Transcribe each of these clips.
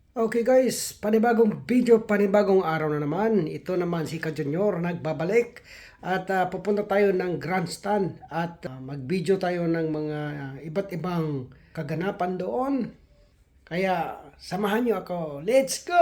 Okay guys, panibagong video, panibagong araw na naman. Ito naman si Ka Junior nagbabalik at pupunta tayo ng grandstand at mag-video tayo ng mga iba't ibang kaganapan doon. Kaya samahan nyo ako. Let's go!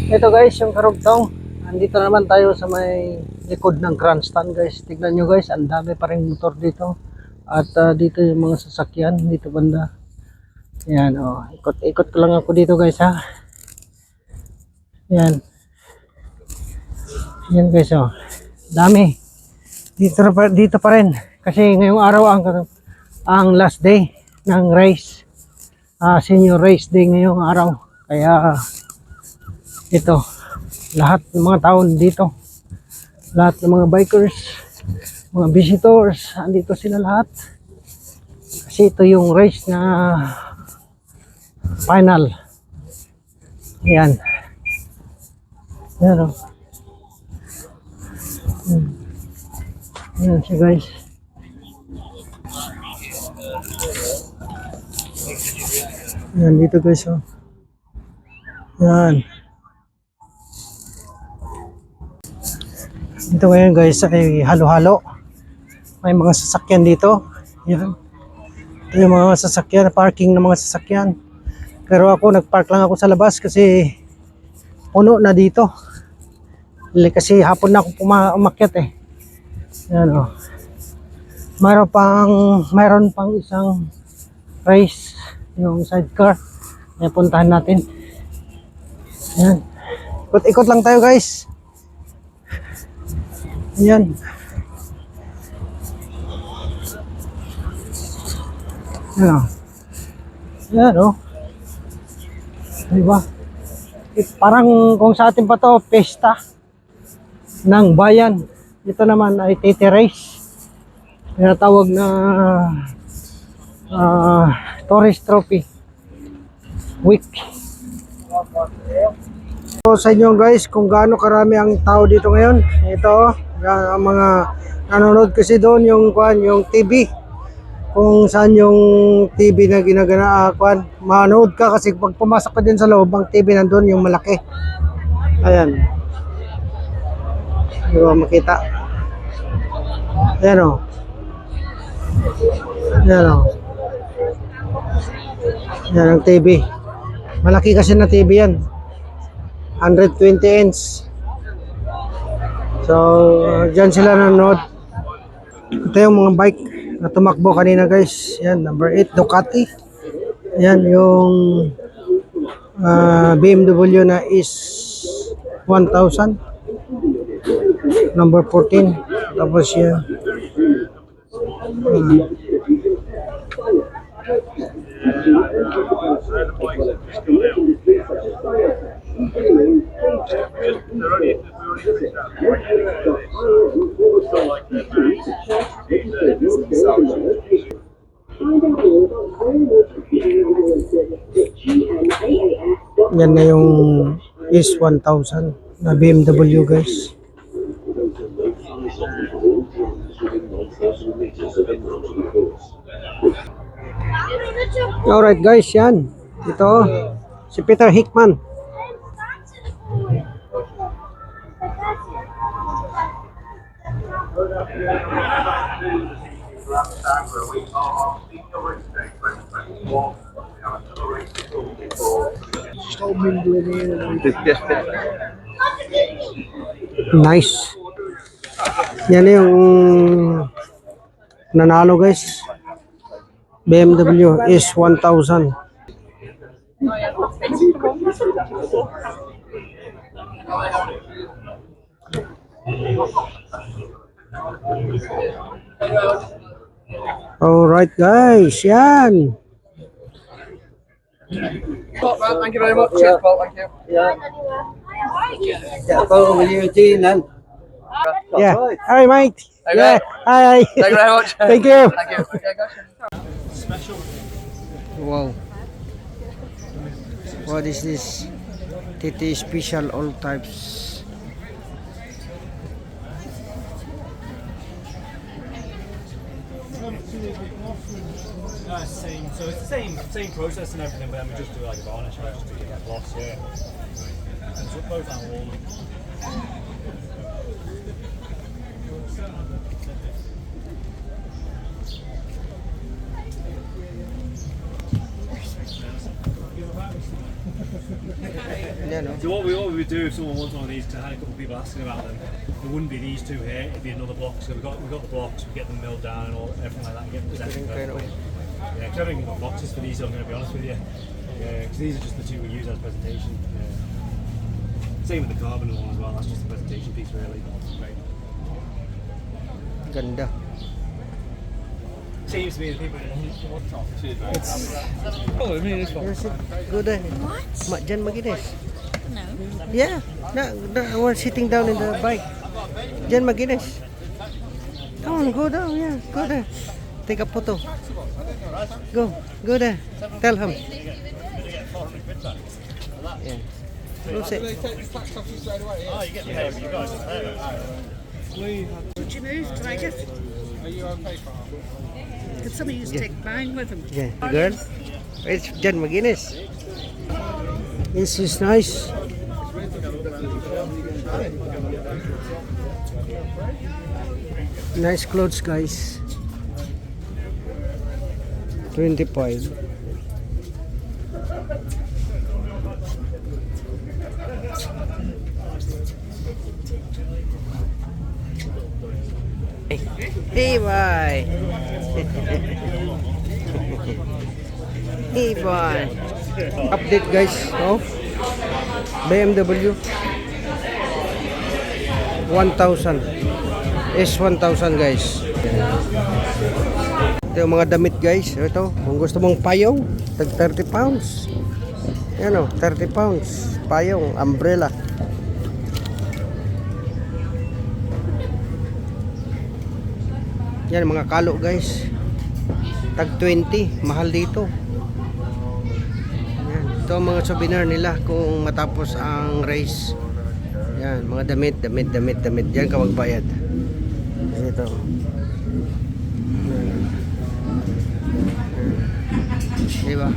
Ito guys, yung karugtong. Andito naman tayo sa may likod ng grandstand guys. Tignan nyo guys, ang dami pa rin motor dito. At dito yung mga sasakyan, dito banda. Yan, ikot-ikot lang ako dito guys ha. Yan. Yan guys, oh. Dami. Dito pa rin. Kasi ngayong araw ang last day ng race. Senior race day ngayong araw. Kaya ito, lahat ng mga tao dito. Lahat ng mga bikers, mga visitors, andito sila lahat. Kasi ito yung race na final. Yan. Yan, oh. Yan siya guys. Yan dito guys, oh. Yan. Dito ngayon guys ay halo-halo. May mga sasakyan dito. Yan. Ito yung mga sasakyan, parking ng mga sasakyan. Pero ako nagpark lang ako sa labas kasi puno na dito. Kasi hapon na ako umakyat eh. Yan, oh. Mayroon pang isang race, yung sidecar. Yan, puntahan natin. Yan. Ikot-ikot lang tayo guys. Yan. Yan, oh. Yan, oh. Diba? Parang kung sa atin pa to, pesta ng bayan. Ito naman ay Tete Race. Tinatawag na Tourist Trophy Week. So sa inyo guys, kung gaano karami ang tao dito ngayon. Ito, ang mga nanonood kasi doon yung TV. Kung saan yung TV na ginagana, manood ka kasi pag pumasok ka din sa loob, ang TV nandun yung malaki. Ayan. Hindi mo makita. Ayan, o. Ayan, o. Ayan ang TV. Malaki kasi na TV yan. 120 inch. So, dyan sila nanonood. Ito yung mga bike na tumakbo kanina guys. Yan, number 8 Ducati. Yan yung BMW na is 1000. Number 14. Tapos yan. Yan na yung is 1000 na BMW guys. Alright guys, yan. Ito si Peter Hickman. Nice. Yan yung nanalo guys. BMW is 1000. Alright guys, yan. Thank you very much. Cheers, Paul. Thank you. Yeah, Paul, will you Gene then? Yeah. Hi mate. Hey, Yeah. mate. Hi. Thank you very much. Thank you. Thank you. Okay, guys. Wow. What is this? TT special all types. Same. So it's the same process and everything, but then we just do like a varnish and just do a gloss here. And so both on all. Yeah, no. So what we would do if someone wants one of these, because I had a couple of people asking about them, it wouldn't be these two here, it'd be another block. So we've got the blocks, we get them milled down and all everything like that, and get them presented perfectly. Yeah, because everything got boxes for these, I'm going to be honest with you. Yeah, because these are just the two we use as presentation. Yeah. Same with the carbon one as well. That's just a presentation piece, really. Right. Ganda. Seems to be the people. It's Oh, I mean, it's fine. yes, good. What? Jan Maginis. No. Yeah, I was sitting down in the bike. Jan Maginis. Come on, go down. Yeah, go there. Take a photo. Go there. Tell him. Yeah. Close it. Oh, you get the hair, you guys. Would you move? Can I just? Could some of you take mine with them? Yeah, the girl. It's Jan McGuinness. This is nice. Nice clothes, guys. 25. Hey, bye. Hey, boy. Update, guys. Oh, BMW 1000 S1000, guys. Ito yung mga damit, guys. Ito, kung gusto mong payong, tag 30 pounds. Yan o, 30 pounds. Payong, umbrella. Yan, mga kalo, guys. Tag 20, mahal dito. Yan, ito ang mga souvenir nila kung matapos ang race. Yan, mga damit. Diyan ka magbayad. Ito. Yan. Diba?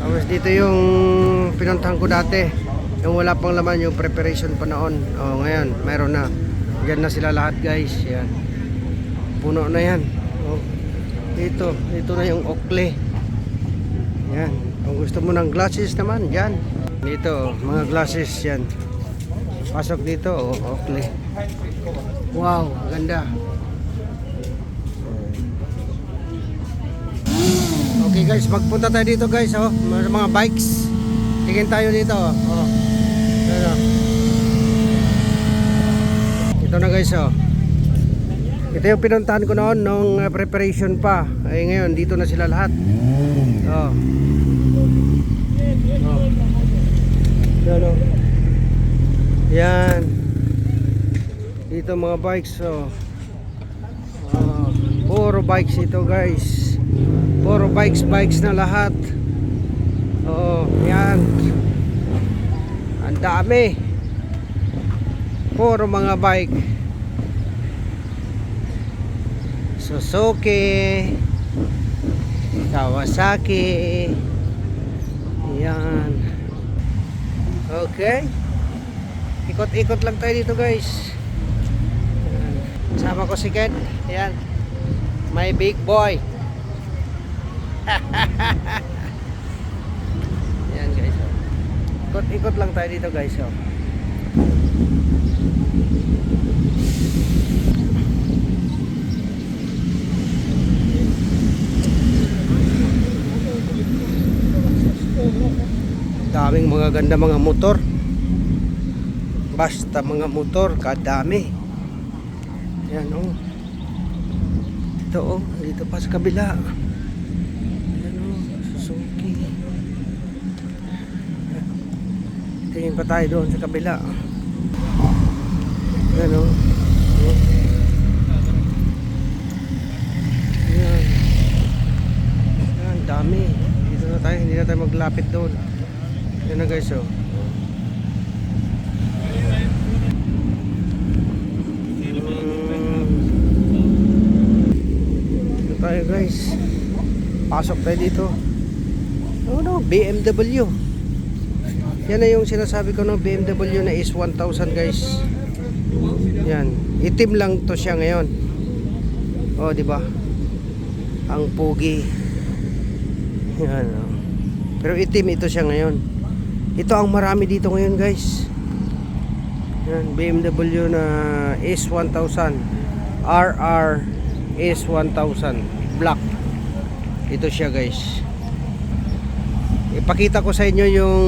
Tapos dito yung pinuntahan ko dati. Yung wala pang laman, yung preparation pa noon. O, ngayon, meron na. Yan na sila lahat, guys. Yan. Puno na yan. O, dito na yung Oakley. Yan. Kung gusto mo ng glasses naman, dyan. Dito, mga glasses yan. Pasok dito, Oakley. Wow, ganda. Okay, guys, magpunta tayo dito, guys. Oh, mga bikes. Tingin tayo dito. Oh. Ano? Ito na, guys. Oh. Ito yung pinuntahan ko noon nung preparation pa. Ay ngayon dito na sila lahat. Oh. Oh. Yan, oh. Yan. Dito mga bikes, oh. Oh. Puro bikes ito, guys. Puro bikes na lahat. Oh, yan. Ang dami. Puro mga bike. Suzuki, Kawasaki. Yan. Okay. Ikot-ikot lang tayo dito, guys. Yan. Sama ko si Ken. Yan. My big boy. Yan, guys. Ikot-ikot lang tayo dito, guys. Oh. Daming mga ganda mga motor. Basta mga motor, kadami. Yan, oh. Ito, oh. Dito pa sa kabila. Yan, oh. Suzuki. Tingin pa tayo doon sa kabila. Yan, oh. Yan. Yan, dami. Dito na tayo, hindi na tayo maglapit doon. Yan na, guys, oh. Dito tayo, guys. Pasok tayo dito. Oh no, BMW. Yan na yung sinasabi ko ng BMW na is 1000, guys. Yan, itim lang to siya ngayon. Oh, di ba? Ang pugi. Yan, oh. Pero itim ito siya ngayon. Ito ang marami dito ngayon, guys. Yan, BMW na S1000 RR S1000 black. Ito siya, guys. Ipakita ko sa inyo yung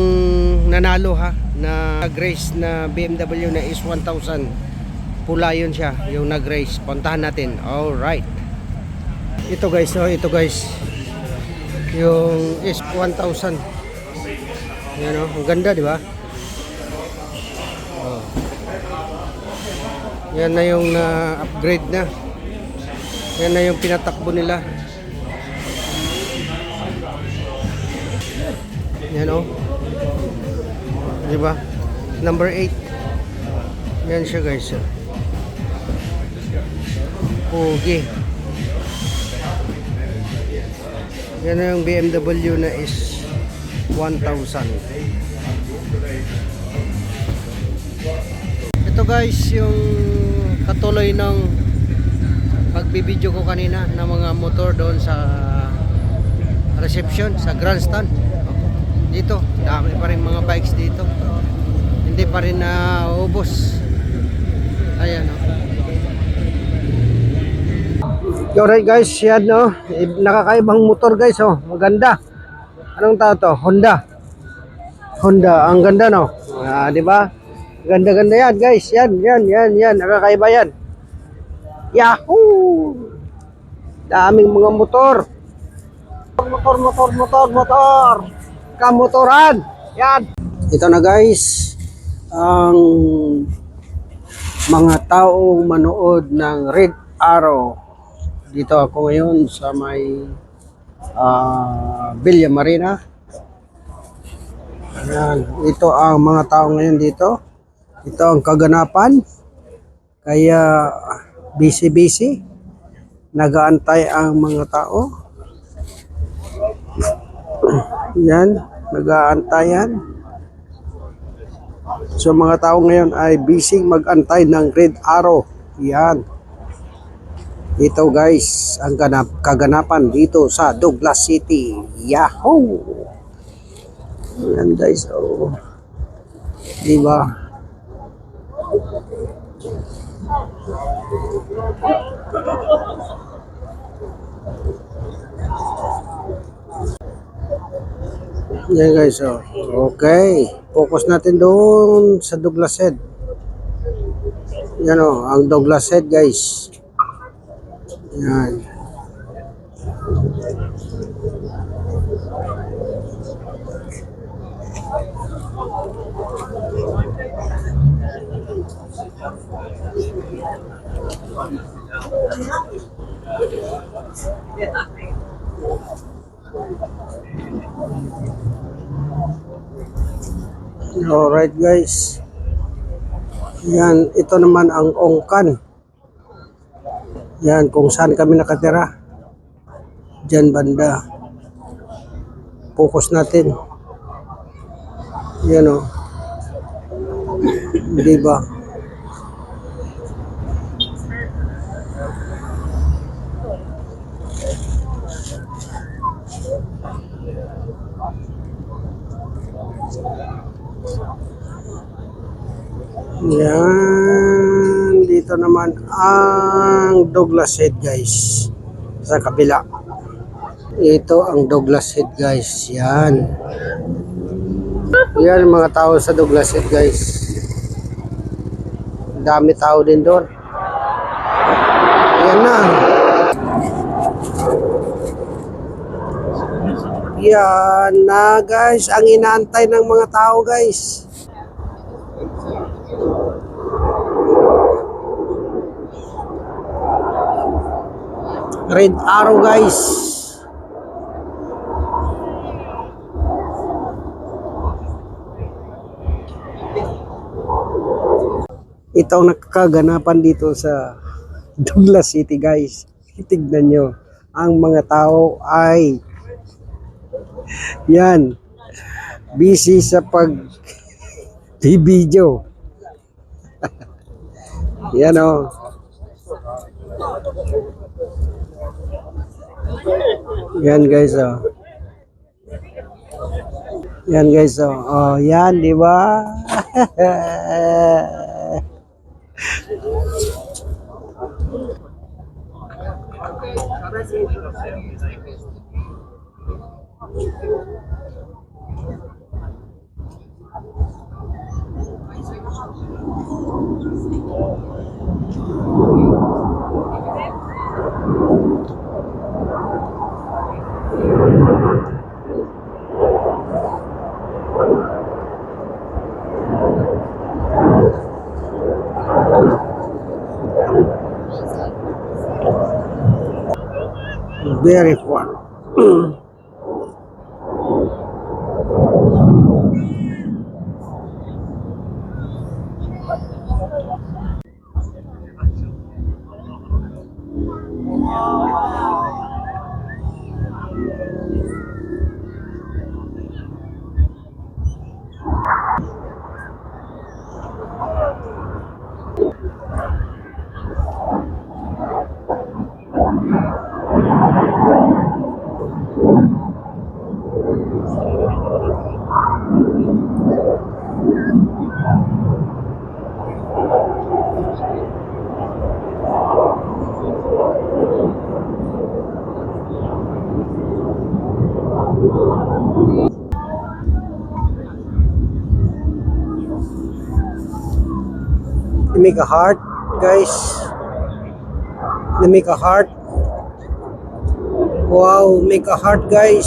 nanalo ha na nag-race na BMW na is 1000. Pula yun siya, yung nag-race. Puntahan natin. Alright. Ito guys, oh, ito guys. Yung is 1000. Yan oh, ang ganda, di ba? Oh. Yan na yung upgrade na. Yan na yung pinatakbo nila. Yan oh. Di ba? Number 8. Yan siya guys. Okay. Yan na yung BMW na is 1000. Ito guys yung katuloy ng pagbibideo ko kanina ng mga motor doon sa reception sa grandstand. Dito dami pa rin mga bikes dito, hindi pa rin naubos. Ayan o. Alright guys, yan no, nakakaibang motor guys oh, maganda. Anong tao to? Honda. Honda, ang ganda no. Di ba? Ganda-ganda yan guys. Yan, nakakaiba yan. Yahoo! Daming mga motor. Motor. Kamotoran. Yan. Ito na guys, ang mga taong manood ng Red Arrow. Dito ako ngayon sa may Villa Marina. Ayan. Ito ang mga tao ngayon dito. Ito ang kaganapan. Kaya busy. Nagaantay ang mga tao. Yan, nag-aantayan. So mga tao ngayon ay busy mag-antay ng Red Arrow. Yan. Ito guys, ang kaganapan dito sa Douglas City. Yahoo! Yan guys, oh. Diba? Yan guys, oh. Okay. Focus natin doon sa Douglas Head. Yan oh, ang Douglas Head guys. Yan. Alright guys. Yan, ito naman ang Ongkan. Yan, kung saan kami nakatira. Diyan banda. Focus natin. Yan o. Diba? Yan, dito naman ang Douglas Head guys, sa kabila. Ito ang Douglas Head guys. Yan mga tao sa Douglas Head guys. Dami tao din doon. Yan na. Yan na guys, ang inaantay ng mga tao guys. Red Arrow guys. Ito ang nakakaganapan dito sa Douglas City guys. Tignan nyo, ang mga tao ay yan, busy sa pag-video. Yan o. Yan guys oh. Yan guys oh. Oh, yan di ba? Very fun. Make a heart, guys. Make a heart. Wow, make a heart, guys.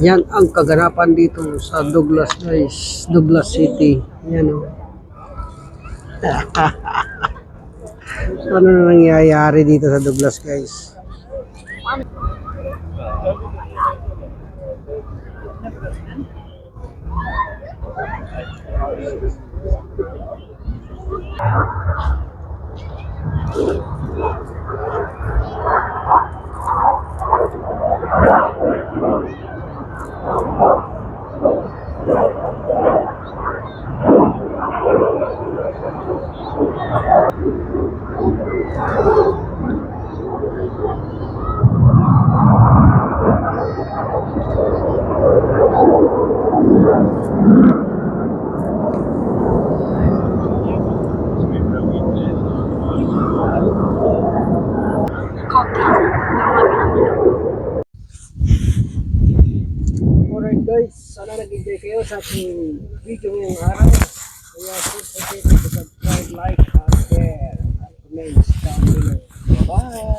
Yan ang kaganapan dito sa Douglas, guys. Douglas City. Yan o. Ano na nangyayari dito sa Douglas, guys? Alright guys, sana nag-enjoy kayo sa ating video ngayong araw. Kaya don't forget to subscribe, like, and share, and comment down below. Bye!